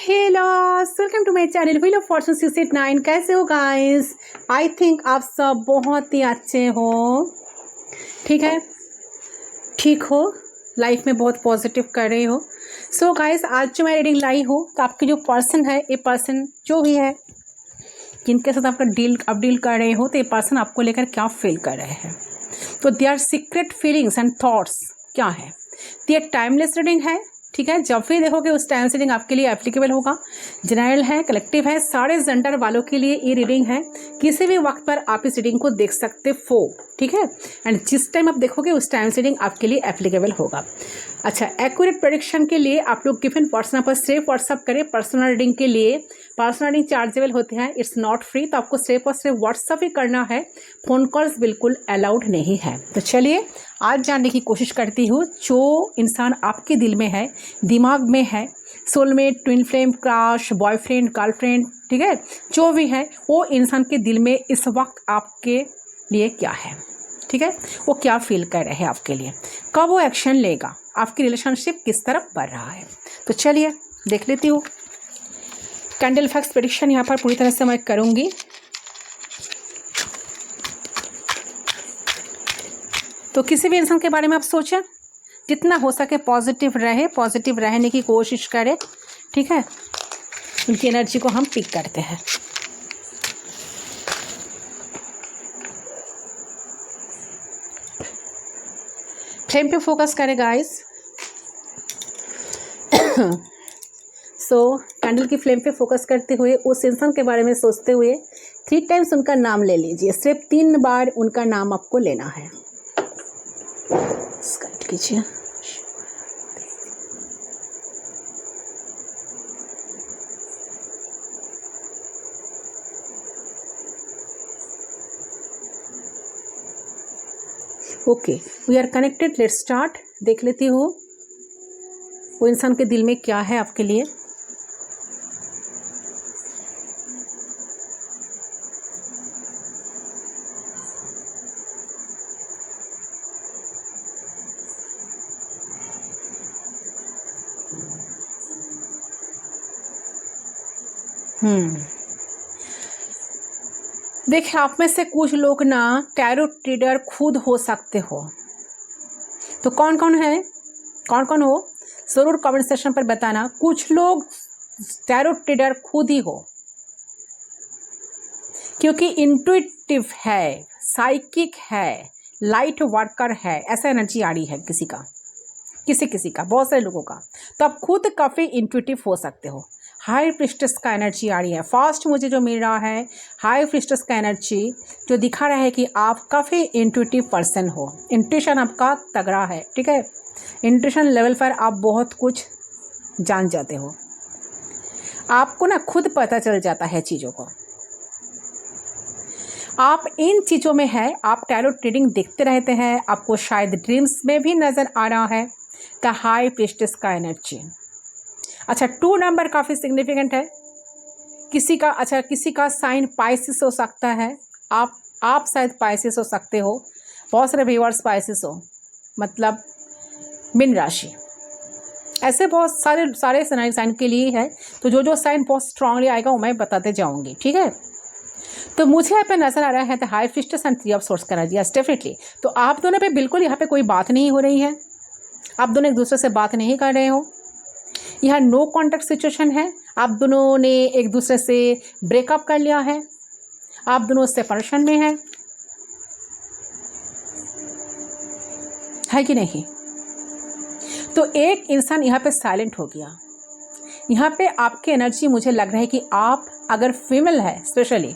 Hello, welcome to my channel wheel of fortune 689। कैसे हो guys? I think आप सब बहुत ही अच्छे हो। ठीक है, ठीक हो, लाइफ में बहुत पॉजिटिव कर रहे हो। सो गाइस, आज जो मैं रीडिंग लाई हूँ तो आपके जो पर्सन है, ये पर्सन जो भी है जिनके साथ आपका डील कर रहे हो, तो ये पर्सन आपको लेकर क्या फील कर रहे हैं, तो their secret feelings and thoughts क्या है। तो ये टाइमलेस रीडिंग है। ठीक है, जब भी देखोगे उस टाइम से रीडिंग आपके लिए एप्लीकेबल होगा। जनरल है, कलेक्टिव है, सारे जेंडर वालों के लिए ये रीडिंग है। किसी भी वक्त पर आप इस रीडिंग को देख सकते हो। ठीक है, एंड जिस टाइम आप देखोगे उस टाइम से रीडिंग आपके लिए एप्लीकेबल होगा। अच्छा, एक्यूरेट प्रेडिक्शन के लिए आप लोग गिवन पर्सन पर सिर्फ व्हाट्सअप करें। पर्सनल रीडिंग के लिए पर्सनल रीडिंग चार्जेबल होते हैं, इट्स नॉट फ्री, तो आपको सिर्फ और सिर्फ व्हाट्सअप ही करना है। फ़ोन कॉल्स बिल्कुल अलाउड नहीं है। तो चलिए आज जानने की कोशिश करती हूँ जो इंसान आपके दिल में है, दिमाग में है, soulmate, twin flame, crush, boyfriend, girlfriend, ठीक है, जो भी है वो इंसान के दिल में इस वक्त आपके लिए क्या है। ठीक है, वो क्या फील कर रहे हैं आपके लिए, कब वो एक्शन लेगा, आपकी रिलेशनशिप किस तरफ बढ़ रहा है। तो चलिए देख लेती हूँ। कैंडल फैक्स प्रेडिक्शन यहाँ पर पूरी तरह से मैं करूँगी। तो किसी भी इंसान के बारे में आप सोचें, जितना हो सके पॉजिटिव रहे, पॉजिटिव रहने की कोशिश करें। ठीक है, उनकी एनर्जी को हम पिक करते हैं। फ्लेम पे फोकस करें गाइस। सो कैंडल की फ्लेम पे फोकस करते हुए उस इंसान के बारे में सोचते हुए 3 टाइम्स उनका नाम ले लीजिए। सिर्फ 3 बार उनका नाम आपको लेना है। स्कैट कीजिए। Okay, we are connected, let's start. देख लेती हूँ वो इंसान के दिल में क्या है आपके लिए। देखिए, आप में से कुछ लोग ना टैरो रीडर खुद हो सकते हो। तो कौन कौन है, कौन कौन हो, ज़रूर कमेंट सेक्शन पर बताना। कुछ लोग टैरो रीडर खुद ही हो, क्योंकि इंट्यूटिव है, साइकिक है, लाइट वर्कर है, ऐसा एनर्जी आ रही है किसी का, किसी का, बहुत सारे लोगों का। तो आप खुद काफ़ी इंट्यूटिव हो सकते हो। हाई प्रिस्टेस का एनर्जी आ रही है। फास्ट मुझे जो मिल रहा है, हाई प्रिस्टेस का एनर्जी जो दिखा रहा है कि आप काफ़ी इंट्यूटिव पर्सन हो। इंट्यूशन आपका तगड़ा है। ठीक है, इंट्यूशन लेवल पर आप बहुत कुछ जान जाते हो। आपको ना खुद पता चल जाता है चीज़ों को। आप इन चीज़ों में है, आप टैरो रीडिंग देखते रहते हैं, आपको शायद ड्रीम्स में भी नज़र आ रहा है द हाई प्रिस्टेस का एनर्जी। अच्छा, 2 नंबर काफ़ी सिग्निफिकेंट है। किसी का, अच्छा, किसी का साइन पाइसिस हो सकता है। आप शायद पाइसिस हो सकते हो। बहुत सारे व्यूअर्स पाइसिस हो, मतलब मीन राशि। ऐसे बहुत सारे साइन के लिए है। तो जो साइन बहुत स्ट्रांगली आएगा वो मैं बताते जाऊंगी। ठीक है, तो मुझे यहाँ पे नजर आ रहा है the high priestess and 3 of source का एनर्जी। डेफिनेटली, तो आप दोनों पे बिल्कुल यहाँ पे कोई बात नहीं हो रही है। आप दोनों एक दूसरे से बात नहीं कर रहे हो। यह नो कॉन्टैक्ट सिचुएशन है। आप दोनों ने एक दूसरे से ब्रेकअप कर लिया है। आप दोनों सेपरेशन में हैं, है कि नहीं? तो एक इंसान यहाँ पे साइलेंट हो गया। यहाँ पे आपकी एनर्जी, मुझे लग रहा है कि आप अगर फीमेल है स्पेशली,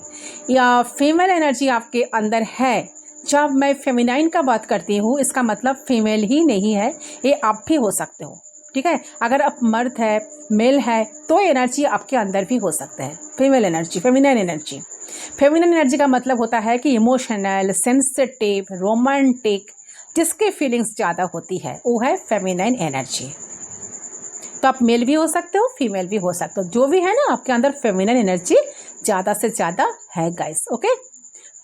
या फीमेल एनर्जी आपके अंदर है। जब मैं फेमिनाइन का बात करती हूँ, इसका मतलब फीमेल ही नहीं है, ये आप भी हो सकते हो। ठीक है, अगर आप मर्द है, मेल है, तो एनर्जी आपके अंदर भी हो सकता है। Female energy, feminine energy. Feminine energy का मतलब होता है कि इमोशनल, सेंसिटिव, रोमांटिक, जिसकी फीलिंग्स ज़्यादा होती है वो है फेमिनाइन एनर्जी। तो आप मेल भी हो सकते हो, फीमेल भी हो सकते हो, जो भी है ना, आपके अंदर फेमिनाइन एनर्जी ज़्यादा से ज़्यादा है गाइस। ओके,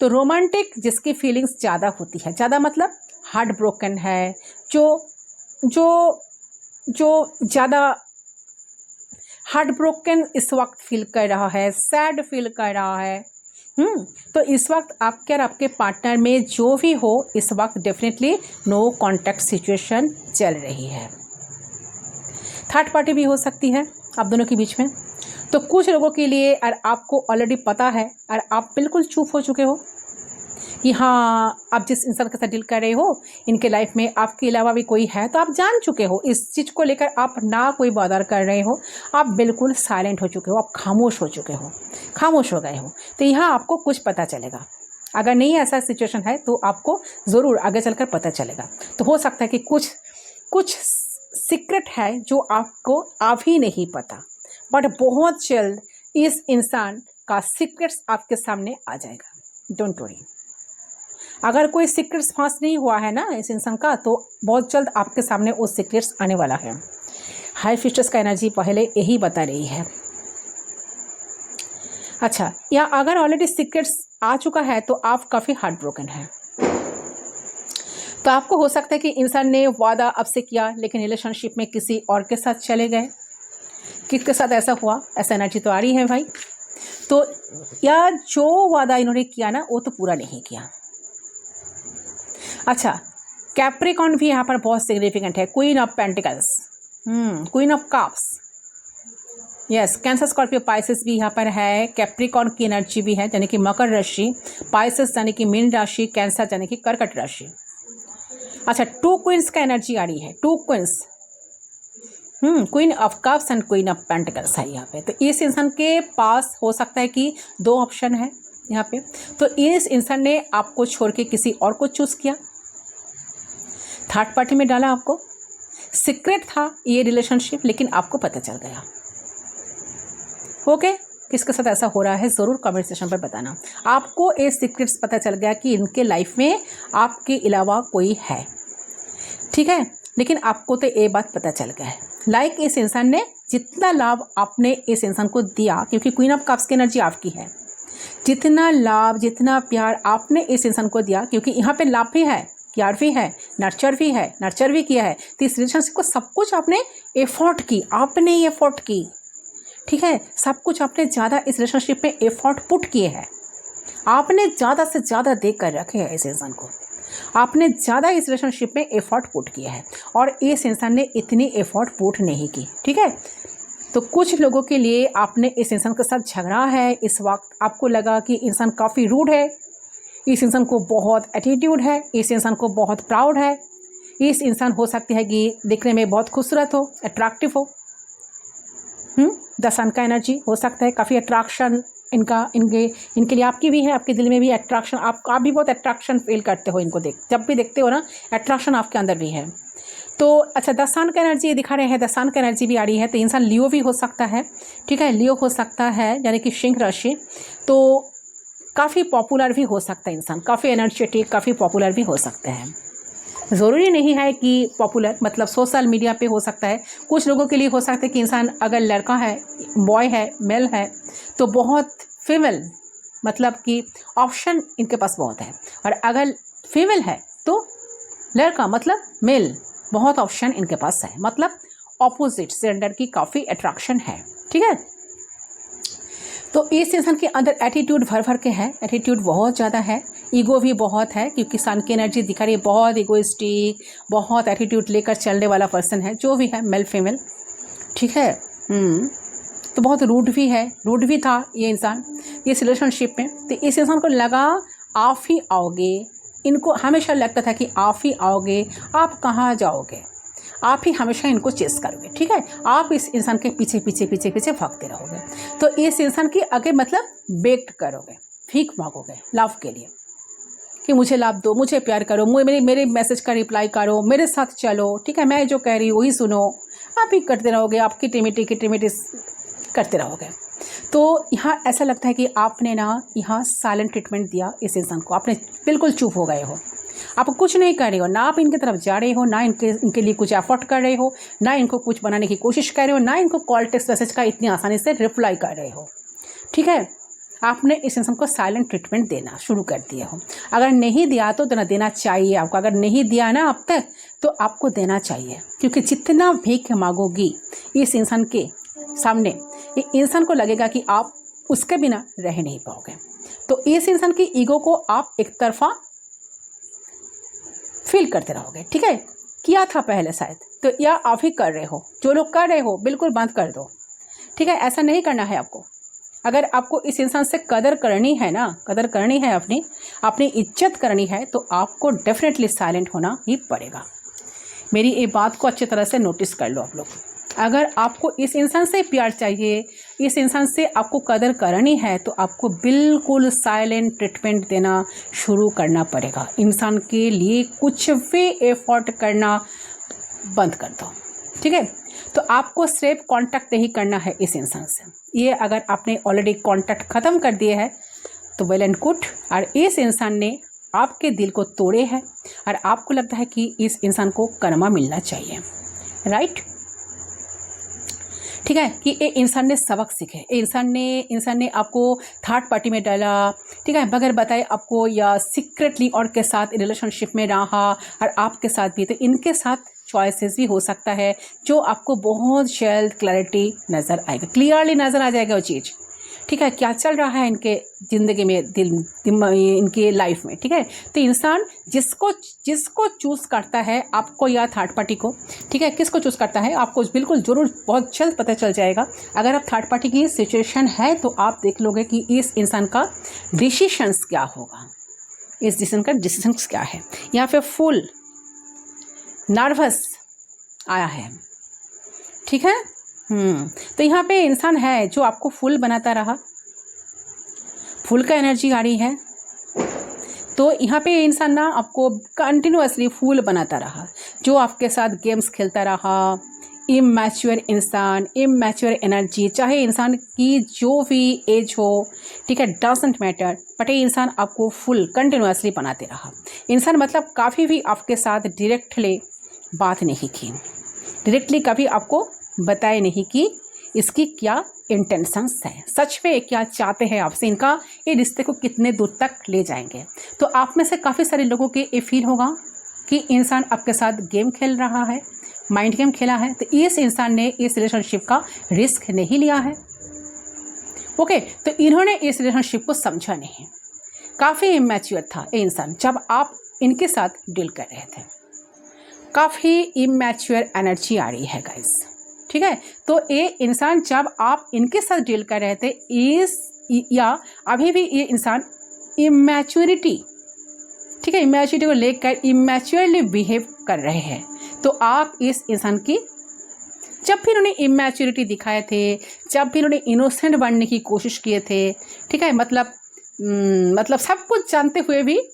तो रोमांटिक, जिसकी फीलिंग्स ज़्यादा होती है, ज़्यादा मतलब हार्ट ब्रोकन है, जो जो जो ज़्यादा हार्ट ब्रोकन इस वक्त फील कर रहा है, सैड फील कर रहा है। तो इस वक्त आपके और आपके पार्टनर में जो भी हो, इस वक्त डेफिनेटली नो कॉन्टैक्ट सिचुएशन चल रही है। थर्ड पार्टी भी हो सकती है आप दोनों के बीच में। तो कुछ लोगों के लिए और आपको ऑलरेडी पता है और आप बिल्कुल चुप हो चुके हो कि हाँ, आप जिस इंसान के साथ डील कर रहे हो इनके लाइफ में आपके अलावा भी कोई है, तो आप जान चुके हो इस चीज़ को लेकर, आप ना कोई बॉदर कर रहे हो, आप बिल्कुल साइलेंट हो चुके हो, आप खामोश हो चुके हो, खामोश हो गए हो। तो यहाँ आपको कुछ पता चलेगा। अगर नहीं ऐसा सिचुएशन है तो आपको ज़रूर आगे चलकर पता चलेगा। तो हो सकता है कि कुछ सीक्रेट है जो आपको अभी नहीं पता, बट बहुत जल्द इस इंसान का सीक्रेट्स आपके सामने आ जाएगा। Don't worry. अगर कोई सीक्रेट्स फांस नहीं हुआ है ना इस इंसान का, तो बहुत जल्द आपके सामने वो सीक्रेट्स आने वाला है। हाई फिस्टस का एनर्जी पहले यही बता रही है। अच्छा, या अगर ऑलरेडी सीक्रेट्स आ चुका है तो आप काफ़ी हार्ट ब्रोकन है। तो आपको हो सकता है कि इंसान ने वादा आपसे किया लेकिन रिलेशनशिप में किसी और के साथ चले गए। किसके साथ ऐसा हुआ, ऐसा एनर्जी तो आ रही है भाई। तो या जो वादा इन्होंने किया ना वो तो पूरा नहीं किया। अच्छा, कैप्रिकॉर्न भी यहाँ पर बहुत सिग्निफिकेंट है। Queen of pentacles, queen of cups, yes. Cancer, Scorpio, Pisces भी यहाँ पर है। कैप्रिकॉर्न की एनर्जी भी है यानी कि मकर राशि, पाइसेस यानी कि मीन राशि, कैंसर यानी कि कर्कट राशि। अच्छा, टू क्वींस का एनर्जी आ रही है। Two queens, queen of cups and queen of pentacles है यहाँ पे। तो इस इंसान के पास हो सकता है कि दो ऑप्शन है यहाँ पे। तो इस इंसान ने आपको छोड़ के किसी और को चूज किया, थर्ड पार्टी में डाला आपको। सीक्रेट था ये रिलेशनशिप लेकिन आपको पता चल गया। ओके, किसके साथ ऐसा हो रहा है ज़रूर कमेंट सेक्शन पर बताना। आपको ये सीक्रेट्स पता चल गया कि इनके लाइफ में आपके अलावा कोई है, ठीक है। लेकिन आपको तो ये बात पता चल गया है। लाइक इस इंसान ने जितना लाभ आपने इस इंसान को दिया, क्योंकि क्वीन ऑफ कप्स की एनर्जी आपकी है, जितना लाभ जितना प्यार आपने इस इंसान को दिया, क्योंकि यहाँ पे लाभ भी है, प्यार भी है, नर्चर भी किया है। तो इस रिलेशनशिप को सब कुछ आपने एफर्ट की, आपने ही एफर्ट की, ठीक है। सब कुछ आपने ज़्यादा इस रिलेशनशिप में एफर्ट पुट किए हैं। आपने ज़्यादा से ज़्यादा देख कर रखे हैं इस इंसान को, आपने ज़्यादा इस रिलेशनशिप में एफर्ट पुट किया है और इस इंसान ने इतनी एफर्ट पुट नहीं की, ठीक है। तो कुछ लोगों के लिए आपने इस इंसान के साथ झगड़ा है इस वक्त। आपको लगा कि इंसान काफ़ी रूड है, इस इंसान को बहुत एटीट्यूड है, इस इंसान को बहुत प्राउड है, इस इंसान हो सकती है कि दिखने में बहुत खूबसूरत हो, अट्रैक्टिव हो। द सन का एनर्जी हो सकता है, काफ़ी अट्रैक्शन इनके लिए आपकी भी है, आपके दिल में भी अट्रैक्शन, आप भी बहुत अट्रैक्शन फील करते हो इनको जब भी देखते हो ना, अट्रैक्शन आपके अंदर भी है। तो अच्छा, द सन का एनर्जी ये दिखा रहे हैं, द सन का एनर्जी भी आ रही है। तो इंसान लियो भी हो सकता है, ठीक है, लियो हो सकता है यानी कि सिंह राशि। तो काफ़ी पॉपुलर भी हो सकता है इंसान, काफ़ी एनर्जेटिक, काफ़ी पॉपुलर भी हो सकते हैं। ज़रूरी नहीं है कि पॉपुलर मतलब सोशल मीडिया पे हो सकता है। कुछ लोगों के लिए हो सकता है कि इंसान अगर लड़का है, बॉय है, मेल है, तो बहुत फीमेल मतलब कि ऑप्शन इनके पास बहुत है, और अगर फीमेल है तो लड़का मतलब मेल, बहुत ऑप्शन इनके पास है, मतलब ऑपोजिट जेंडर की काफ़ी अट्रैक्शन है, ठीक है। तो इस इंसान के अंदर एटीट्यूड भर भर के है, एटीट्यूड बहुत ज़्यादा है, ईगो भी बहुत है, क्योंकि सन की एनर्जी दिखा रही है, बहुत ईगोइस्टिक, बहुत एटीट्यूड लेकर चलने वाला पर्सन है, जो भी है मेल फीमेल, ठीक है। तो बहुत रूड भी है, रूड भी था ये इंसान इस रिलेशनशिप में। तो इस इंसान को लगा आप ही आओगे, इनको हमेशा लगता था कि आप ही आओगे, आप कहाँ जाओगे, आप ही हमेशा इनको चेस करोगे, ठीक है। आप इस इंसान के पीछे पीछे पीछे पीछे भागते रहोगे। तो इस इंसान की आगे मतलब बेग्ड करोगे, भीख मांगोगे लव के लिए कि मुझे लाभ दो, मुझे प्यार करो, मेरे मैसेज का रिप्लाई करो, मेरे साथ चलो, ठीक है, मैं जो कह रही हूँ वही सुनो। आप ही करते रहोगे, आपकी टिमिटी करते रहोगे। तो यहाँ ऐसा लगता है कि आपने ना यहाँ साइलेंट ट्रीटमेंट दिया इस इंसान को, आपने बिल्कुल चुप हो गए हो, आप कुछ नहीं कर रहे हो, ना आप इनकी तरफ जा रहे हो, ना इनके लिए कुछ एफर्ट कर रहे हो, ना इनको कुछ बनाने की कोशिश कर रहे हो, ना इनको कॉल टेक्स्ट मैसेज का इतनी आसानी से रिप्लाई कर रहे हो, ठीक है। आपने इस इंसान को साइलेंट ट्रीटमेंट देना शुरू कर दिए हो। अगर नहीं दिया तो देना चाहिए आपको, अगर नहीं दिया ना अब तक तो आपको देना चाहिए, क्योंकि जितना भीख मांगोगी इस इंसान के सामने, ये इंसान को लगेगा कि आप उसके बिना रह नहीं पाओगे। तो इस इंसान की ईगो को आप एक तरफा फील करते रहोगे, ठीक है। किया था पहले शायद, तो या आप ही कर रहे हो। जो लोग कर रहे हो बिल्कुल बंद कर दो, ठीक है। ऐसा नहीं करना है आपको। अगर आपको इस इंसान से कदर करनी है ना, कदर करनी है, अपनी इज्जत करनी है, तो आपको डेफिनेटली साइलेंट होना ही पड़ेगा। मेरी ये बात को अच्छी तरह से नोटिस कर लो आप लोग। अगर आपको इस इंसान से प्यार चाहिए, इस इंसान से आपको कदर करनी है, तो आपको बिल्कुल साइलेंट ट्रीटमेंट देना शुरू करना पड़ेगा। इंसान के लिए कुछ भी एफर्ट करना बंद कर दो, ठीक है। तो आपको सिर्फ कांटेक्ट नहीं करना है इस इंसान से। ये अगर आपने ऑलरेडी कांटेक्ट ख़त्म कर दिए है तो वेल एंड गुड, और इस इंसान ने आपके दिल को तोड़े है और आपको लगता है कि इस इंसान को कर्मा मिलना चाहिए, राइट, ठीक है, कि ये इंसान ने सबक सीखे, इंसान ने आपको थर्ड पार्टी में डाला, ठीक है, बगैर बताए आपको, या सीक्रेटली और के साथ रिलेशनशिप में रहा और आपके साथ भी। तो इनके साथ चॉइसेस भी हो सकता है जो आपको बहुत जल्द क्लैरिटी नज़र आएगा, क्लियरली नज़र आ जाएगा वो चीज़, ठीक है, क्या चल रहा है इनके ज़िंदगी में, इनके लाइफ में, ठीक है। तो इंसान जिसको चूज़ करता है, आपको या थर्ड पार्टी को, ठीक है, किसको चूज़ करता है आपको बिल्कुल ज़रूर बहुत जल्द पता चल जाएगा। अगर आप थर्ड पार्टी की सिचुएशन है तो आप देख लोगे कि इस इंसान का डिसीशंस क्या होगा, इस डिसीजन का डिसीजंस क्या है। यहाँ पे फुल नर्वस आया है, ठीक है। तो यहाँ पे इंसान है जो आपको फुल बनाता रहा, फुल का एनर्जी आ रही है। तो यहाँ पे इंसान ना आपको कंटिन्यूअसली फुल बनाता रहा, जो आपके साथ गेम्स खेलता रहा। इमैच्योर इंसान, इमैच्योर एनर्जी, चाहे इंसान की जो भी एज हो, ठीक है, डजंट मैटर, बट ये इंसान आपको फुल कंटिन्यूअसली बनाते रहा। इंसान मतलब काफ़ी भी आपके साथ डायरेक्टली बात नहीं की, डायरेक्टली कभी आपको बताए नहीं कि इसकी क्या इंटेंशंस है, सच में क्या चाहते हैं आपसे, इनका ये रिश्ते को कितने दूर तक ले जाएंगे। तो आप में से काफ़ी सारे लोगों के ये फील होगा कि इंसान आपके साथ गेम खेल रहा है, माइंड गेम खेला है। तो इस इंसान ने इस रिलेशनशिप का रिस्क नहीं लिया है, ओके। तो इन्होंने इस रिलेशनशिप को समझा नहीं, काफ़ी इमैच्योर था ये इंसान जब आप इनके साथ डील कर रहे थे। काफ़ी इमैच्योर एनर्जी आ रही है गाइस, ठीक है। तो ये इंसान जब आप इनके साथ डील कर रहे थे, या अभी भी ये इंसान इमैच्योरिटी, ठीक है, इमैच्योरिटी को लेकर इमैच्योरली बिहेव कर रहे हैं। तो आप इस इंसान की, जब भी उन्होंने इमैच्योरिटी दिखाए थे, जब भी उन्होंने इनोसेंट बनने की कोशिश किए थे, ठीक है, मतलब सब कुछ जानते हुए भी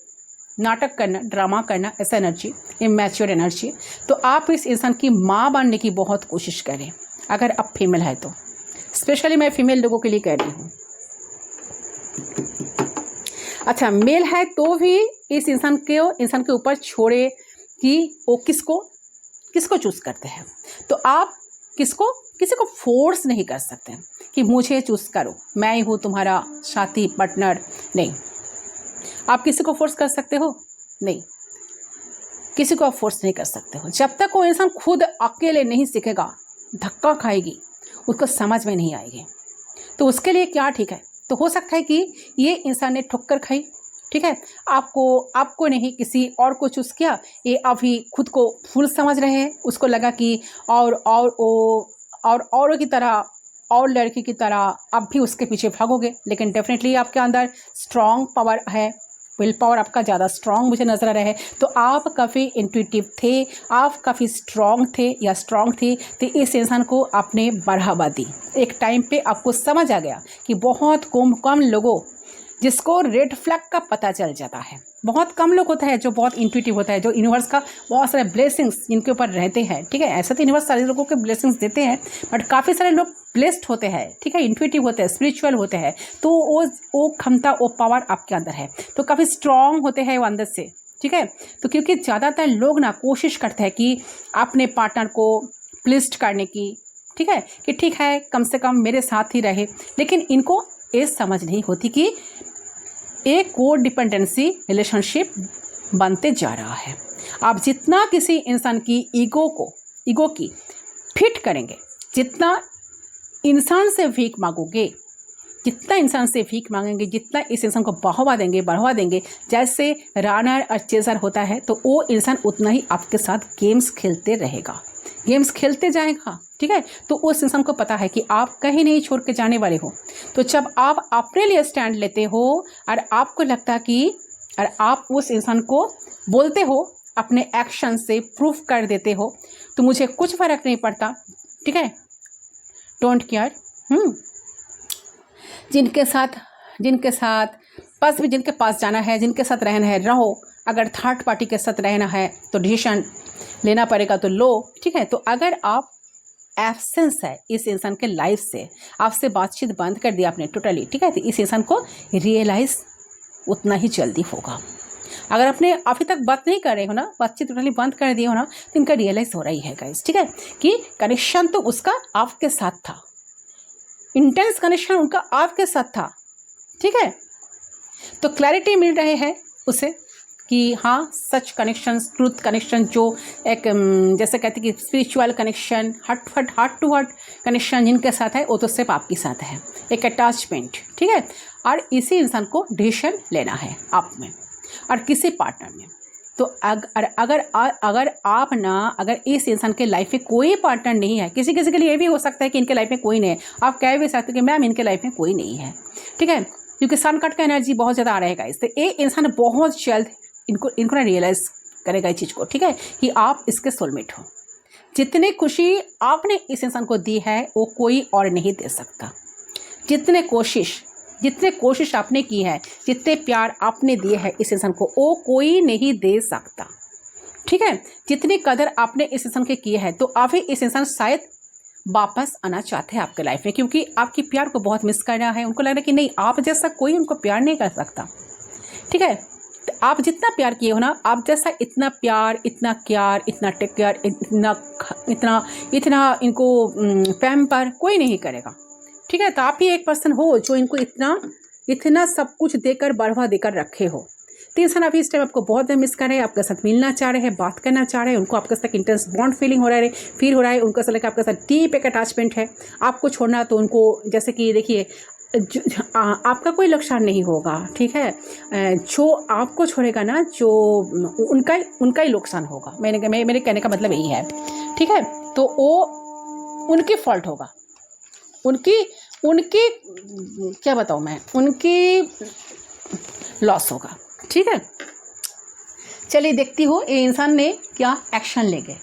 नाटक करना, ड्रामा करना, ऐसा एनर्जी, इमैच्योर एनर्जी। तो आप इस इंसान की माँ बनने की बहुत कोशिश करें, अगर आप फीमेल है तो। स्पेशली मैं फीमेल लोगों के लिए कह रही हूँ। अच्छा, मेल है तो भी इस इंसान के ऊपर छोड़े कि वो किसको चूज़ करते हैं। तो आप किसी को फोर्स नहीं कर सकते कि मुझे चूज़ करो, मैं ही हूँ तुम्हारा साथी, पार्टनर, नहीं। आप किसी को फोर्स कर सकते हो? नहीं, किसी को आप फोर्स नहीं कर सकते हो। जब तक वो इंसान खुद अकेले नहीं सीखेगा, धक्का खाएगी, उसको समझ में नहीं आएगी, तो उसके लिए क्या ठीक है। तो हो सकता है कि ये इंसान ने ठोकर खाई, ठीक है, आपको नहीं किसी और को चूज़ किया, ये अभी खुद को फुल समझ रहे हैं, उसको लगा कि औरों की तरह, और लड़की की तरह आप भी उसके पीछे भागोगे। लेकिन डेफिनेटली आपके अंदर स्ट्रॉन्ग पावर है, विल पावर आपका ज़्यादा स्ट्रॉन्ग मुझे नज़र आ रहा है। तो आप काफ़ी इंट्यूटिव थे, आप काफ़ी स्ट्रॉन्ग थे या स्ट्रॉन्ग थी। तो इस इंसान को आपने बढ़ावा दी। एक टाइम पे आपको समझ आ गया कि बहुत कम लोगों जिसको रेड फ्लैग का पता चल जाता है, बहुत कम लोग होता है जो बहुत इंट्यूटिव होता है, जो यूनिवर्स का बहुत सारे ब्लेसिंग्स इनके ऊपर रहते हैं, ठीक है। ऐसा तो यूनिवर्स सारे लोगों के ब्लेसिंग्स देते हैं, बट काफ़ी सारे लोग ब्लेस्ड होते हैं, ठीक है, इंट्यूटिव होते हैं, स्पिरिचुअल होते हैं। तो वो क्षमता, वो पावर आपके अंदर है, तो काफ़ी स्ट्रॉन्ग होते हैं वो अंदर से, ठीक है। तो क्योंकि ज़्यादातर लोग ना कोशिश करते हैं कि अपने पार्टनर को प्लीज करने की, ठीक है, कि ठीक है कम से कम मेरे साथ ही रहे। लेकिन इनको ये समझ नहीं होती कि एक कोड डिपेंडेंसी रिलेशनशिप बनते जा रहा है। आप जितना किसी इंसान की ईगो की फिट करेंगे, जितना इंसान से भीख मांगोगे, जितना इंसान से भीख मांगेंगे, जितना इस इंसान को बढ़ावा देंगे, जैसे रनर और चेजर होता है, तो वो इंसान उतना ही आपके साथ गेम्स खेलते रहेगा, गेम्स खेलते जाएगा। ठीक है, तो उस इंसान को पता है कि आप कहीं नहीं छोड़ के जाने वाले हो। तो जब आप अपने लिए स्टैंड लेते हो और आपको लगता कि और आप उस इंसान को बोलते हो, अपने एक्शन से प्रूफ कर देते हो, तो मुझे कुछ फ़र्क नहीं पड़ता। ठीक है, डोंट केयर। जिनके साथ बस भी जिनके पास जाना है, जिनके साथ रहना है रहो। अगर थर्ड पार्टी के साथ रहना है तो डिसीजन लेना पड़ेगा तो लो। ठीक है, तो अगर आप एब्सेंस है इस इंसान के लाइफ से, आपसे बातचीत बंद कर दिया आपने टोटली, ठीक है, तो इस इंसान को रियलाइज़ उतना ही जल्दी होगा। अगर आपने अभी तक बात नहीं कर रहे हो ना, बातचीत टोटली बंद कर दी हो ना, तो इनका रियलाइज़ हो रही है गाइस। ठीक है, कि कनेक्शन तो उसका आपके साथ था, इंटेंस कनेक्शन उनका आपके साथ था। ठीक है, तो क्लैरिटी मिल रहे हैं उसे कि हाँ, सच कनेक्शन, ट्रूथ कनेक्शन, जो एक जैसे कहते हैं कि spiritual connection, heart to heart connection जिनके साथ है, वो तो सिर्फ आपके साथ है, एक अटैचमेंट। ठीक है, और इसी इंसान को डिसीजन लेना है आप में और किसी पार्टनर में। तो अगर इस इंसान के लाइफ में कोई पार्टनर नहीं है, किसी के लिए ये भी हो सकता है कि इनके लाइफ में कोई नहीं है, आप कह भी सकते हो कि मैम इनके लाइफ में कोई नहीं है। ठीक है, क्योंकि सन कट का एनर्जी बहुत ज़्यादा आ रहेगा इससे, ये इंसान बहुत जल्द इनको ना रियलाइज़ करेगा इस चीज़ को। ठीक है, कि आप इसके सोलमेट हो। जितनी खुशी आपने इस इंसान को दी है वो कोई और नहीं दे सकता। जितने कोशिश आपने की है, जितने प्यार आपने दिए हैं इस इंसान को, वो कोई नहीं दे सकता। ठीक है, जितनी कदर आपने इस इंसान के की है, तो अभी इस इंसान शायद वापस आना चाहते हैं आपके लाइफ में, क्योंकि आपकी प्यार को बहुत मिस कर रहा है। उनको लग रहा है कि नहीं, आप जैसा कोई उनको प्यार नहीं कर सकता। ठीक है, तो आप जितना प्यार किए हो ना, आप जैसा इतना प्यार, इतना केयर, इतना टेक केयर, इतना इनको पैम्पर कोई नहीं करेगा। ठीक है, तो आप ही एक पर्सन हो जो इनको इतना सब कुछ देकर, बढ़ावा देकर रखे हो। तो इंसान अभी इस टाइम आपको बहुत मिस कर रहे हैं, आपके साथ मिलना चाह रहे हैं, बात करना चाह रहे हैं, उनको आपके साथ इंटेंस बॉन्ड फील हो रहा है, उनको ऐसा लगा आपके साथ डीप एक अटैचमेंट है। आपको छोड़ना तो उनको, जैसे कि देखिए, आपका कोई नुकसान नहीं होगा। ठीक है, जो आपको छोड़ेगा ना, जो उनका ही नुकसान होगा। मेरे कहने का मतलब यही है। ठीक है, तो वो उनकी फॉल्ट होगा, उनकी क्या बताऊँ मैं, उनकी लॉस होगा। ठीक है, चलिए देखती हो ये इंसान ने क्या एक्शन लेंगे,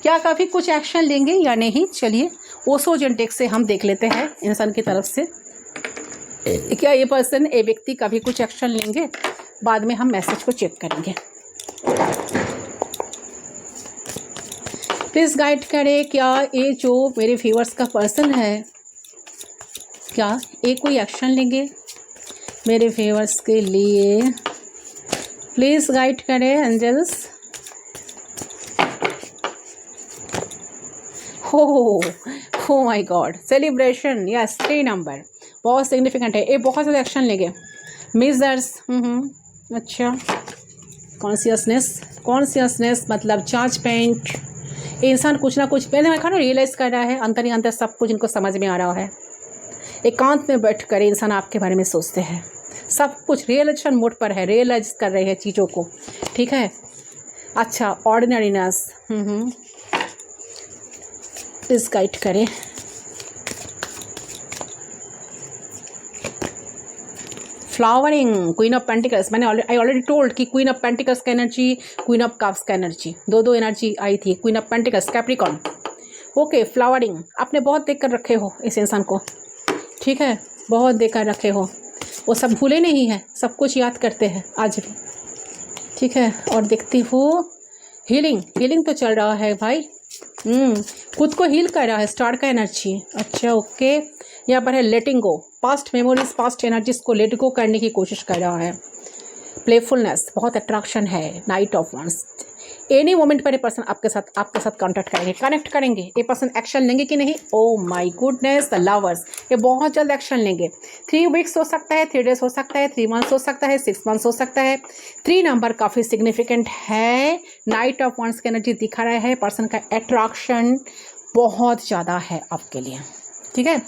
क्या काफ़ी कुछ एक्शन लेंगे या नहीं। चलिए ओशो जेंटेक से हम देख लेते हैं इंसान की तरफ से, क्या ये पर्सन, ये व्यक्ति काफ़ी कुछ एक्शन लेंगे। बाद में हम मैसेज को चेक करेंगे। प्लीज़ गाइड करें, क्या ये जो मेरे व्यूअर्स का पर्सन है, क्या ये कोई एक्शन लेंगे मेरे व्यूअर्स के लिए। प्लीज़ गाइड करें एंजल्स। हो my God, celebration, yes, 3 number बहुत सिग्निफिकेंट है। ये बहुत ज़्यादा एक्शन लेंगे। मेजर्स, अच्छा, कॉन्शियसनेस मतलब जजमेंट। ये इंसान कुछ ना कुछ पहले मैं रियलाइज़ कर रहा है, अंतर ही अंतर सब कुछ इनको समझ में आ रहा है। एकांत में बैठ कर इंसान आपके बारे में सोचते हैं, सब कुछ रियलाइजेशन मोड पर है, रियलाइज कर रहे हैं चीज़ों को। ठीक है, अच्छा, ऑर्डिनरीनेस, प्लीज़ गाइड करें। Flowering, queen of pentacles, I already told कि क्वीन ऑफ पेंटिकल्स का एनर्जी, क्वीन ऑफ कप्स का एनर्जी, दो एनर्जी आई थी। Queen of pentacles, Capricorn. Okay, flowering, आपने बहुत देख कर रखे हो इस इंसान को। ठीक है, बहुत देख कर रखे हो, वो सब भूले नहीं हैं, सब कुछ याद करते हैं आज भी। ठीक है, और देखती हूँ हीलिंग तो चल रहा है भाई। खुद को हील कर रहा है, स्टार का एनर्जी। अच्छा, ओके, यहाँ पर है लेटिंग गो, पास्ट मेमोरीज, पास्ट एनर्जीज को लेट गो करने की कोशिश कर रहा है। प्लेफुलनेस, बहुत अट्रैक्शन है। Knight of wands, any moment पर ये पर्सन आपके साथ कनेक्ट करेंगे। ये पर्सन एक्शन लेंगे कि नहीं? Oh my goodness, the lovers, ये बहुत जल्द एक्शन लेंगे। 3 वीक्स हो सकता है, 3 डेज हो सकता है, 3 मंथ्स हो सकता है, 6 मंथ्स हो सकता है। 3 नंबर काफ़ी सिग्निफिकेंट है। नाइट ऑफ वंस की एनर्जी दिखा रहा है। पर्सन का अट्रैक्शन बहुत ज़्यादा है आपके लिए। ठीक है,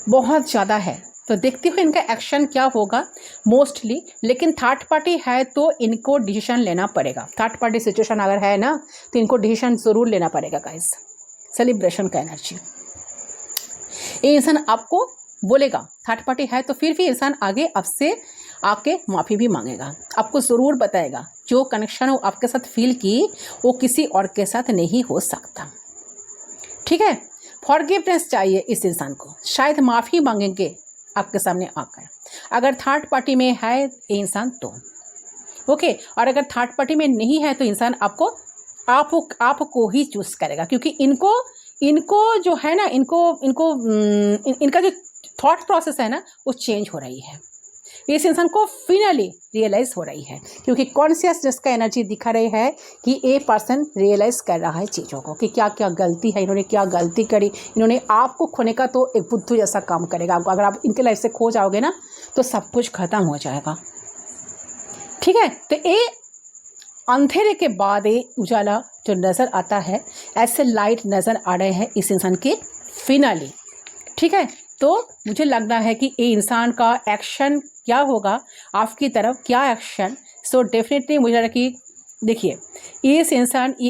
बहुत ज़्यादा है। तो देखते हुए इनका एक्शन क्या होगा मोस्टली। लेकिन थर्ड पार्टी है तो इनको डिसीजन लेना पड़ेगा। थर्ड पार्टी सिचुएशन अगर है ना तो इनको डिसीजन ज़रूर लेना पड़ेगा गाइस। सेलिब्रेशन का एनर्जी, ये इंसान आपको बोलेगा, थर्ड पार्टी है तो फिर भी इंसान आगे आपसे आके माफ़ी भी मांगेगा, आपको ज़रूर बताएगा जो कनेक्शन वो आपके साथ फील की वो किसी और के साथ नहीं हो सकता। ठीक है, फॉरगिवनेस चाहिए इस इंसान को, शायद माफ़ी मांगेंगे आपके सामने आकर, अगर थर्ड पार्टी में है ये इंसान तो ओके। और अगर थर्ड पार्टी में नहीं है तो इंसान आपको ही चूज करेगा, क्योंकि इनको जो है ना इनका जो थॉट प्रोसेस है ना वो चेंज हो रही है। इस इंसान को फिनली रियलाइज हो रही है, क्योंकि कॉन्शियसनेस का एनर्जी दिखा रही है कि ये पर्सन रियलाइज कर रहा है चीज़ों को कि क्या क्या गलती है, इन्होंने क्या गलती करी। इन्होंने आपको खोने का तो एक बुद्धू जैसा काम करेगा आपको। अगर आप इनके लाइफ से खो जाओगे ना तो सब कुछ खत्म हो जाएगा। ठीक है, तो ये अंधेरे के बाद ये उजाला जो नज़र आता है, ऐसे लाइट नज़र आ रहे हैं इस इंसान के फिनली। ठीक है, तो मुझे लग रहा है कि ये इंसान का एक्शन क्या होगा आपकी तरफ, क्या एक्शन। सो डेफिनेटली मुझे लग रहा है कि देखिए ये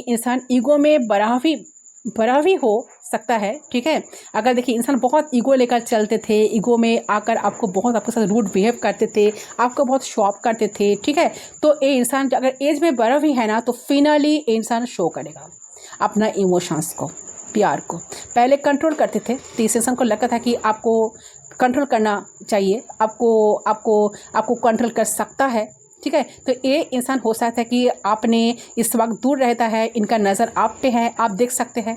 इंसान ईगो में बड़ा भी हो सकता है। ठीक है, अगर देखिए इंसान बहुत ईगो लेकर चलते थे, ईगो में आकर आपके साथ रूड बिहेव करते थे, आपको बहुत शॉप करते थे। ठीक है, तो ये इंसान अगर एज में बड़ा भी है ना तो फिनली ये इंसान शो करेगा अपना इमोशंस को, प्यार को। पहले कंट्रोल करते थे तो इस इंसान को लगता था कि आपको कंट्रोल करना चाहिए, आपको कंट्रोल कर सकता है। ठीक है, तो ये इंसान हो सकता है कि आपने इस वक्त दूर रहता है, इनका नज़र आप पे है, आप देख सकते हैं।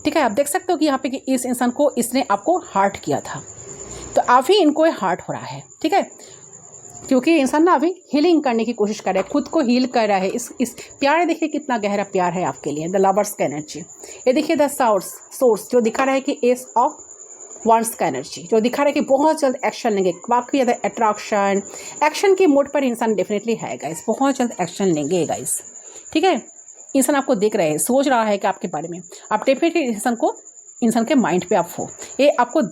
ठीक है, आप देख सकते हो कि यहाँ पे कि इस इंसान को इसने आपको हार्ट किया था, तो अभी इनको हार्ट हो रहा है। ठीक है, क्योंकि इंसान ना अभी हीलिंग करने की कोशिश कर रहा है, खुद को हील कर रहा है। इस प्यार देखिए कितना गहरा प्यार है आपके लिए, द लवर्स का एनर्जी। ये देखिए द सोर्स जो दिखा रहा है कि एस ऑफ वंस का एनर्जी जो दिखा रहा है कि बहुत जल्द एक्शन लेंगे, काफ़ी ज़्यादा अट्रैक्शन, एक्शन के मोड पर इंसान डेफिनेटली है गाइस, बहुत जल्द एक्शन लेंगे गाइस। ठीक है, इंसान आपको देख रहे हैं, सोच रहा है कि आपके बारे में, आप डेफिनेटली इंसान के माइंड पे आप हो, ये आपको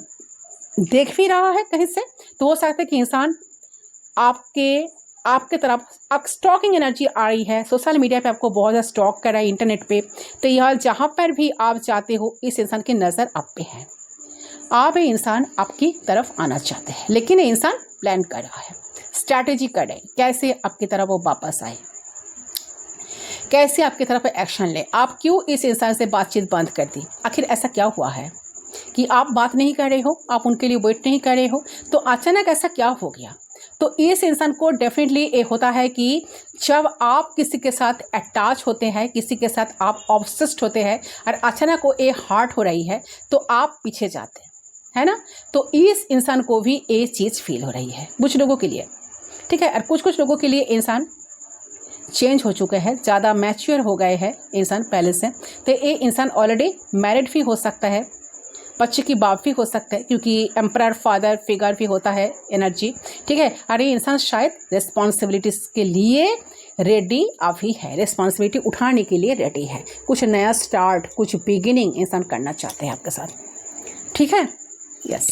देख भी रहा है कहीं से। तो हो सकता है कि इंसान आपके तरफ स्टॉकिंग एनर्जी आ रही है, सोशल मीडिया पे आपको बहुत ज़्यादा स्टॉक कर रहा है, इंटरनेट पे। तो यह जहाँ पर भी आप जाते हो इस इंसान की नज़र आप पे है, आप ये इंसान आपकी तरफ आना चाहते हैं, लेकिन ये इंसान प्लान कर रहा है, स्ट्रैटेजी कर रहे हैं कैसे आपकी तरफ वो वापस आए, कैसे आपकी तरफ एक्शन ले। आप क्यों इस इंसान से बातचीत बंद कर दी, आखिर ऐसा क्या हुआ है कि आप बात नहीं कर रहे हो, आप उनके लिए वेट नहीं कर रहे हो, तो अचानक ऐसा क्या हो गया। तो इस इंसान को डेफिनेटली ये होता है कि जब आप किसी के साथ अटैच होते हैं, किसी के साथ आप ऑब्सेस्ड होते हैं और अचानक वो ये हार्ट हो रही है तो आप पीछे जाते हैं, है ना। तो इस इंसान को भी ये चीज़ फील हो रही है कुछ लोगों के लिए। ठीक है, और कुछ लोगों के लिए इंसान चेंज हो चुके हैं, ज़्यादा मैच्योर हो गए हैं इंसान पहले से। तो ये इंसान ऑलरेडी मैरिड भी हो सकता है, बच्चे की बाप भी हो सकता है, क्योंकि एम्परर फादर फिगर भी होता है एनर्जी। ठीक है, और ये इंसान शायद रिस्पॉन्सिबिलिटीज़ के लिए रेडी अभी है, रिस्पॉन्सिबिलिटी उठाने के लिए रेडी है, कुछ नया स्टार्ट, कुछ बिगिनिंग इंसान करना चाहते हैं आपके साथ। ठीक है, यस,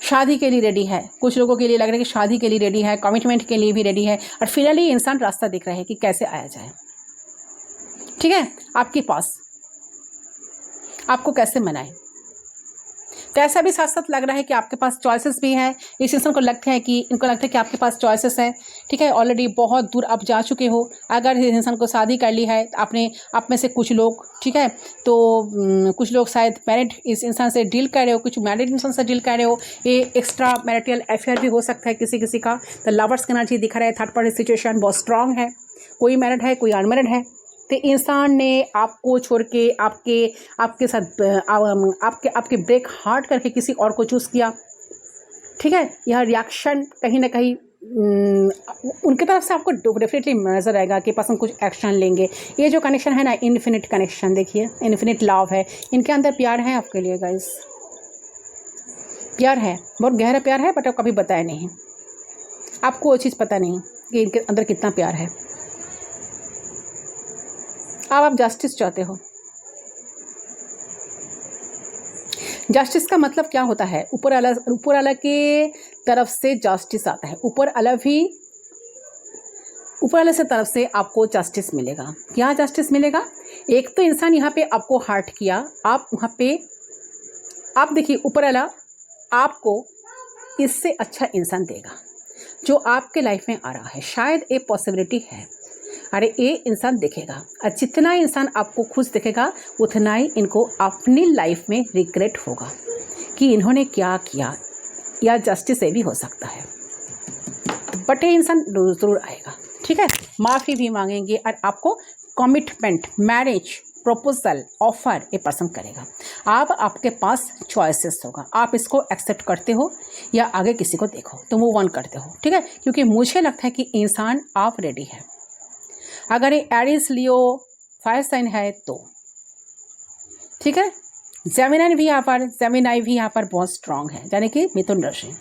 शादी के लिए रेडी है, कुछ लोगों के लिए लग रहा है कि शादी के लिए रेडी है, कमिटमेंट के लिए भी रेडी है, और फिलहाल इंसान रास्ता देख रहा है कि कैसे आया जाए। ठीक है, आपके पास आपको कैसे मनाए। तो ऐसा भी साथ साथ लग रहा है कि आपके पास चॉइसेस भी हैं। इस इंसान को लगता है कि आपके पास चॉइसेस है। ठीक है, ऑलरेडी बहुत दूर आप जा चुके हो। अगर इस इंसान को शादी कर ली है आपने, आप में से कुछ लोग, ठीक है, तो कुछ लोग शायद मैरिड इस इंसान से डील कर रहे हो, कुछ मैरिड इंसान से डील कर रहे हो। ये एक्स्ट्रा मैरिटल अफेयर भी हो सकता है किसी का। तो लवर्स का एनर्जी दिखा रहा है, थर्ड पार्टी सिचुएशन बहुत स्ट्रांग है, कोई मैरिड है कोई अनमैरिड है। तो इंसान ने आपको छोड़ के आपके साथ आपके ब्रेक हार्ट करके किसी और को चूज़ किया। ठीक है, यह रिएक्शन कहीं ना कहीं उनकी तरफ से आपको डेफिनेटली नजर आएगा कि पर्सन कुछ एक्शन लेंगे। ये जो कनेक्शन है ना, इन्फिनिट कनेक्शन, देखिए इन्फिनिट लव है, इनके अंदर प्यार है आपके लिए गाइस, प्यार है, बहुत गहरा प्यार है, बट आप कभी बताया नहीं, आपको वो चीज़ पता नहीं कि इनके अंदर कितना प्यार है। आप जस्टिस चाहते हो, जस्टिस का मतलब क्या होता है? ऊपर वाला के तरफ से जस्टिस आता है, ऊपर वाले से तरफ से आपको जस्टिस मिलेगा। क्या जस्टिस मिलेगा? एक तो इंसान यहाँ पे आपको हर्ट किया, आप वहाँ पे आप देखिए ऊपर वाला आपको इससे अच्छा इंसान देगा जो आपके लाइफ में आ रहा है। शायद ये पॉसिबिलिटी है। अरे ये इंसान देखेगा और जितना इंसान आपको खुश देखेगा उतना ही इनको अपनी लाइफ में रिग्रेट होगा कि इन्होंने क्या किया, या जस्टिस ये भी हो सकता है। बट ये इंसान ज़रूर आएगा, ठीक है। माफ़ी भी मांगेंगे और आपको कमिटमेंट, मैरिज प्रपोजल, ऑफर ये पसंद करेगा। आप आपके पास चॉइसेस होगा, आप इसको एक्सेप्ट करते हो या आगे किसी को देखो तो मूव ऑन करते हो, ठीक है। क्योंकि मुझे लगता है कि इंसान आप रेडी है। अगर ये एरिस लियो फायर साइन है तो ठीक है। जेमिनाई भी यहाँ पर बहुत स्ट्रांग है, यानी कि मिथुन राशि।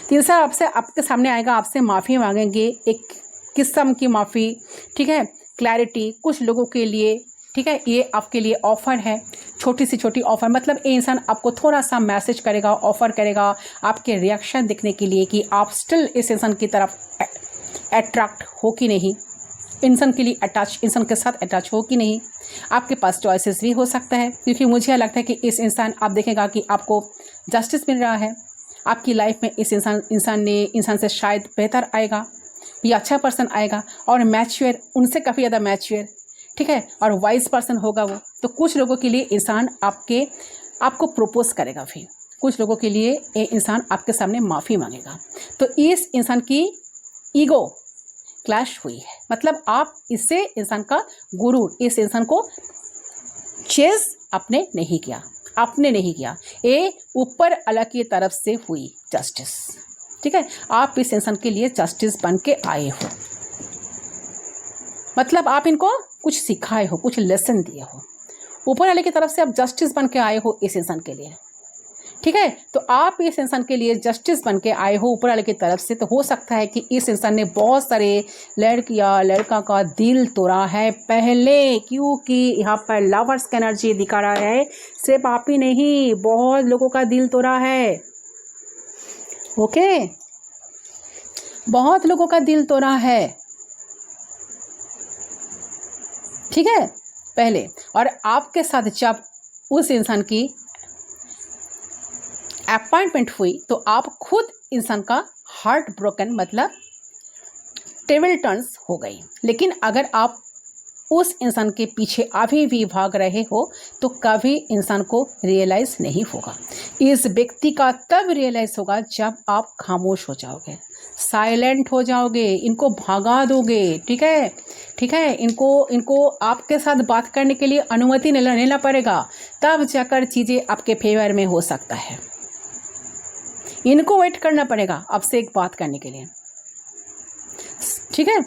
तीसरा आपसे आपके सामने आएगा, आपसे माफ़ी मांगेंगे, एक किस्म की माफ़ी, ठीक है। क्लैरिटी कुछ लोगों के लिए, ठीक है। ये आपके लिए ऑफ़र है, छोटी सी छोटी ऑफ़र। मतलब ये इंसान आपको थोड़ा सा मैसेज करेगा, ऑफ़र करेगा आपके रिएक्शन देखने के लिए कि आप स्टिल इस इंसान की तरफ अट्रैक्ट हो कि नहीं, इंसान के लिए इंसान के साथ अटैच हो कि नहीं। आपके पास चॉइसेस भी हो सकता है, क्योंकि मुझे लगता है कि इस इंसान आप देखेगा कि आपको जस्टिस मिल रहा है आपकी लाइफ में। इस इंसान से शायद बेहतर आएगा, ये अच्छा पर्सन आएगा और मैच्योर, उनसे काफ़ी ज़्यादा मैच्योर, ठीक है, और वाइज पर्सन होगा वो। तो कुछ लोगों के लिए इंसान आपको प्रपोज करेगा, फिर कुछ लोगों के लिए ये इंसान आपके सामने माफ़ी मांगेगा। तो इस इंसान की ईगो क्लैश हुई है, मतलब आप इससे इंसान का गुरूर, इस इंसान को चेस आपने नहीं किया, ये ऊपर अलग की तरफ से हुई जस्टिस, ठीक है। आप इस इंसान के लिए जस्टिस बन के आए हो, मतलब आप इनको कुछ सिखाए हो, कुछ लेसन दिए हो, ऊपर वाले की तरफ से आप जस्टिस बन के आए हो इस इंसान के लिए, ठीक है। तो आप इस इंसान के लिए जस्टिस बन के आए हो ऊपर वाले की तरफ से। तो हो सकता है कि इस इंसान ने बहुत सारे लड़का का दिल तोड़ा है पहले, क्योंकि यहाँ पर लवर्स का एनर्जी दिखा रहा है। सिर्फ आप ही नहीं, बहुत लोगों का दिल तोड़ा है, ओके, बहुत लोगों का दिल तोड़ा है, ठीक है, पहले। और आपके साथ जब उस इंसान की अपॉइंटमेंट हुई तो आप खुद इंसान का हार्ट ब्रोकन, मतलब टेबल टर्न्स हो गई। लेकिन अगर आप उस इंसान के पीछे अभी भी भाग रहे हो तो कभी इंसान को रियलाइज़ नहीं होगा। इस व्यक्ति का तब रियलाइज़ होगा जब आप खामोश हो जाओगे, साइलेंट हो जाओगे, इनको भगा दोगे, ठीक है। इनको आपके साथ बात करने के लिए अनुमति लेना पड़ेगा, तब जाकर चीज़ें आपके फेवर में हो सकता है। इनको वेट करना पड़ेगा आपसे एक बात करने के लिए, ठीक है।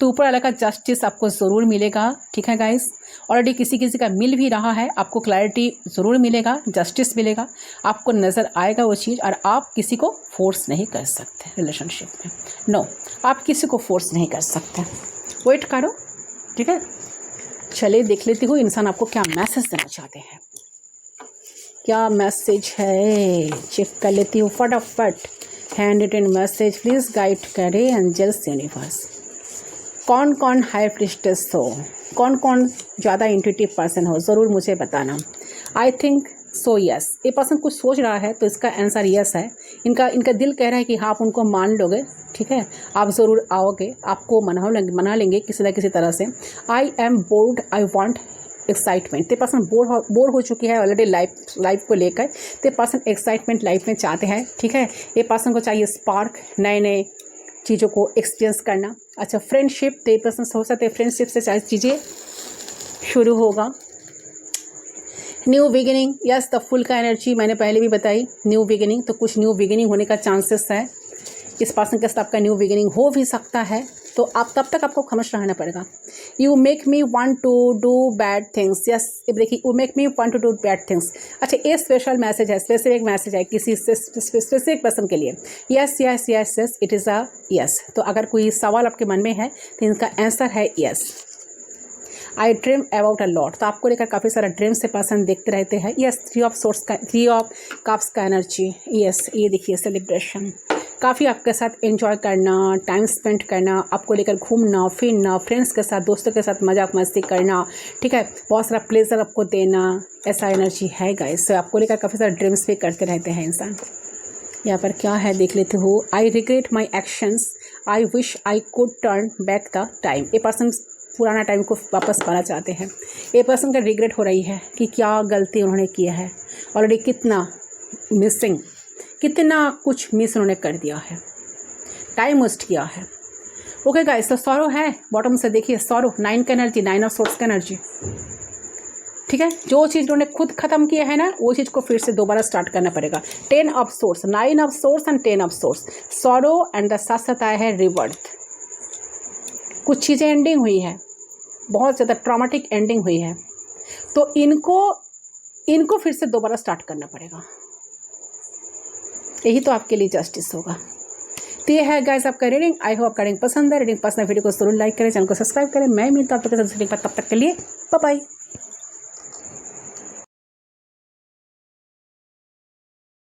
तो ऊपर वाला का जस्टिस आपको ज़रूर मिलेगा, ठीक है गाइस। ऑलरेडी किसी का मिल भी रहा है, आपको क्लैरिटी ज़रूर मिलेगा, जस्टिस मिलेगा, आपको नज़र आएगा वो चीज़। और आप किसी को फोर्स नहीं कर सकते रिलेशनशिप में, नो, आप किसी को फोर्स नहीं कर सकते, वेट करो, ठीक है। चलिए देख लेती हूँ इंसान आपको क्या मैसेज देना चाहते हैं, क्या मैसेज है, चेक कर लेती हूँ फटाफट। Hand written message please guide करे एंजल्स यूनिवर्स। कौन कौन हाई प्रिस्टेस हो, कौन कौन ज़्यादा इंट्यूटिव पर्सन हो, ज़रूर मुझे बताना। आई थिंक सो यस, ये पर्सन कुछ सोच रहा है तो इसका आंसर यस है। इनका दिल कह रहा है कि हाँ आप उनको मान लोगे, ठीक है, आप ज़रूर आओगे, आपको मना लेंगे किसी न किसी तरह से। I am board, I want excitement. ते पर्सन बोर हो चुकी है ऑलरेडी लाइफ को लेकर। ते पर्सन एक्साइटमेंट लाइफ में चाहते हैं, ठीक है। ये पर्सन को चाहिए स्पार्क, नए चीज़ों को एक्सपीरियंस करना। अच्छा, फ्रेंडशिप, ते पर्सन हो सकते हैं फ्रेंडशिप से चाहे चीज़ें शुरू होगा। New beginning, yes, the full का एनर्जी मैंने पहले भी बताई, न्यू बिगिनिंग, तो कुछ न्यू बिगिनिंग होने का चांसेस है। इस पर्सन के साथ आपका न्यू बिगिनिंग हो भी सकता है, तो आप तब तक आपको खामोश रहना पड़ेगा। You make me want to do bad things, yes, देखिए you make me want to do bad things. अच्छा, ये स्पेशल मैसेज है, स्पेसिफिक मैसेज है किसी स्पेसिफिक पर्सन के लिए। Yes yes yes yes, it is a yes. तो अगर कोई सवाल आपके मन में है तो इनका आंसर है yes. I dream about a lot, तो आपको लेकर काफ़ी सारा ड्रीम से पर्सन देखते रहते हैं। यस, थ्री ऑफ कप्स का एनर्जी, यस ये देखिए सेलिब्रेशन, काफ़ी आपके साथ एंजॉय करना, टाइम स्पेंड करना, आपको लेकर घूमना फिरना, फ्रेंड्स के साथ दोस्तों के साथ मजाक मस्ती करना, ठीक है, बहुत सारा प्लेजर आपको देना, ऐसा एनर्जी है गाइस। आपको लेकर काफ़ी सारे ड्रीम्स भी करते रहते हैं इंसान। यहाँ पर क्या है देख लेते हो। I regret my actions, I wish I could turn back the time. ये पर्सन पुराना टाइम को वापस पाना चाहते हैं। ये पर्सन का रिग्रेट हो रही है कि क्या गलती उन्होंने किया है, ऑलरेडी कितना मिसिंग, कितना कुछ मिस उन्होंने कर दिया है, टाइम वेस्ट किया है। ओके गाइस, तो सॉरो है, बॉटम से देखिए सॉरो, 9 का एनर्जी, 9 ऑफ सोर्स का एनर्जी, ठीक है। जो चीज़ उन्होंने खुद ख़त्म किया है ना, वो चीज़ को फिर से दोबारा स्टार्ट करना पड़ेगा। 10 of source, 9 of source and 10 of source, sorrow and the साथ साथ आया है रिवर्थ। कुछ चीज़ें एंडिंग हुई है, बहुत ज़्यादा ट्रॉमेटिक एंडिंग हुई है, तो इनको फिर से दोबारा स्टार्ट करना पड़ेगा। यही तो आपके लिए जस्टिस होगा। तो ये है गाइस आपका रीडिंग। आई होप आपका रीडिंग पसंद है। रीडिंग पसंद है वीडियो को जरूर लाइक करें, चैनल को सब्सक्राइब करें। मैं मिलता हूं आपके साथ तब तक के लिए बाय बाय।